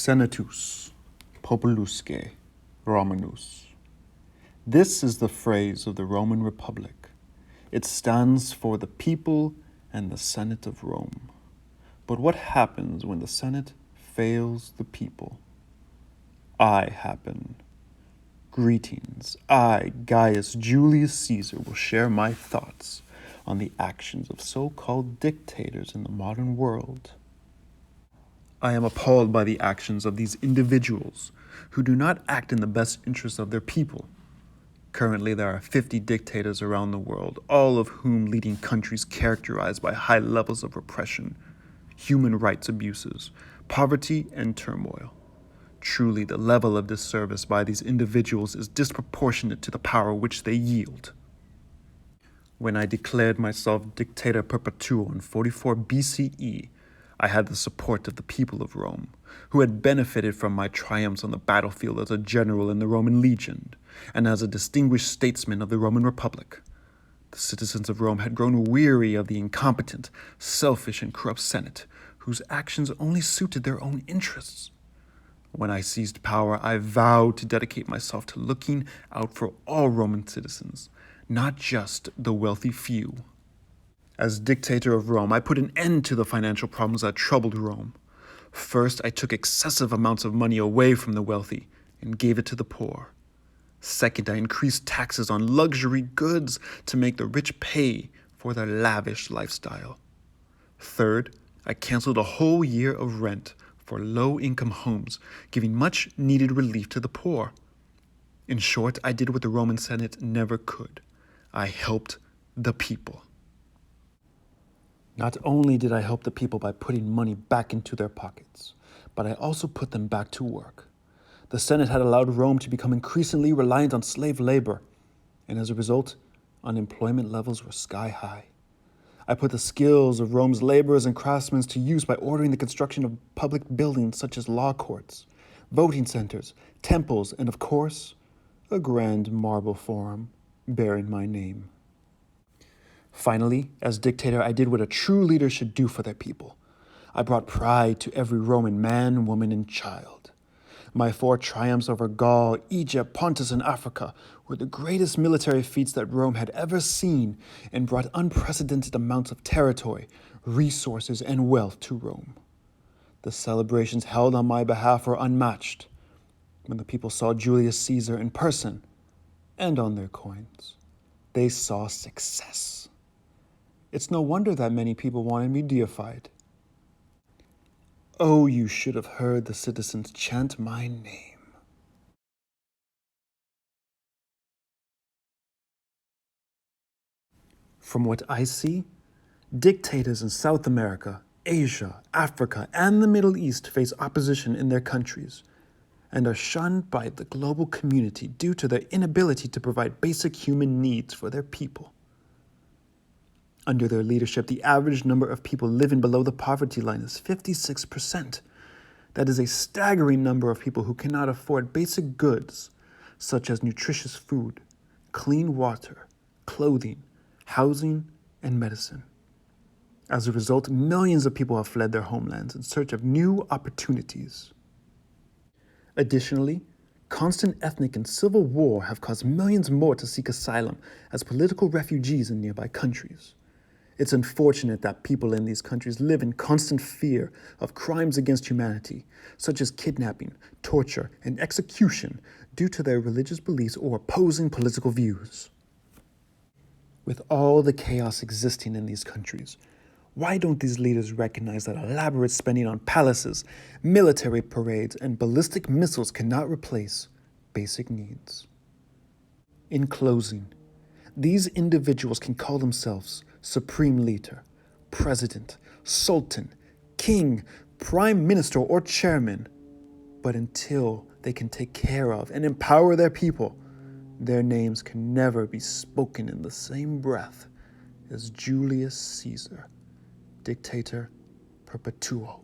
Senatus Populusque Romanus. This is the phrase of the Roman Republic. It stands for the people and the Senate of Rome. But what happens when the Senate fails the people? I happen. Greetings. I, Gaius Julius Caesar, will share my thoughts on the actions of so-called dictators in the modern world. I am appalled by the actions of these individuals who do not act in the best interests of their people. Currently, there are 50 dictators around the world, all of whom leading countries characterized by high levels of repression, human rights abuses, poverty, and turmoil. Truly, the level of disservice by these individuals is disproportionate to the power which they yield. When I declared myself Dictator Perpetuo in 44 BCE, I had the support of the people of Rome, who had benefited from my triumphs on the battlefield as a general in the Roman legion and as a distinguished statesman of the Roman Republic. The citizens of Rome had grown weary of the incompetent, selfish, and corrupt Senate, whose actions only suited their own interests. When I seized power, I vowed to dedicate myself to looking out for all Roman citizens, not just the wealthy few. As dictator of Rome, I put an end to the financial problems that troubled Rome. First, I took excessive amounts of money away from the wealthy and gave it to the poor. Second, I increased taxes on luxury goods to make the rich pay for their lavish lifestyle. Third, I canceled a whole year of rent for low-income homes, giving much-needed relief to the poor. In short, I did what the Roman Senate never could. I helped the people. Not only did I help the people by putting money back into their pockets, but I also put them back to work. The Senate had allowed Rome to become increasingly reliant on slave labor, and as a result, unemployment levels were sky high. I put the skills of Rome's laborers and craftsmen to use by ordering the construction of public buildings such as law courts, voting centers, temples, and of course, a grand marble forum bearing my name. Finally, as dictator, I did what a true leader should do for their people. I brought pride to every Roman man, woman, and child. My 4 triumphs over Gaul, Egypt, Pontus, and Africa were the greatest military feats that Rome had ever seen and brought unprecedented amounts of territory, resources, and wealth to Rome. The celebrations held on my behalf were unmatched. When the people saw Julius Caesar in person and on their coins, they saw success. It's no wonder that many people wanted me deified. Oh, you should have heard the citizens chant my name. From what I see, dictators in South America, Asia, Africa, and the Middle East face opposition in their countries and are shunned by the global community due to their inability to provide basic human needs for their people. Under their leadership, the average number of people living below the poverty line is 56%. That is a staggering number of people who cannot afford basic goods, such as nutritious food, clean water, clothing, housing, and medicine. As a result, millions of people have fled their homelands in search of new opportunities. Additionally, constant ethnic and civil war have caused millions more to seek asylum as political refugees in nearby countries. It's unfortunate that people in these countries live in constant fear of crimes against humanity, such as kidnapping, torture, and execution due to their religious beliefs or opposing political views. With all the chaos existing in these countries, why don't these leaders recognize that elaborate spending on palaces, military parades, and ballistic missiles cannot replace basic needs? In closing, these individuals can call themselves Supreme Leader, President, Sultan, King, Prime Minister, or Chairman, but until they can take care of and empower their people, their names can never be spoken in the same breath as Julius Caesar, Dictator Perpetuo.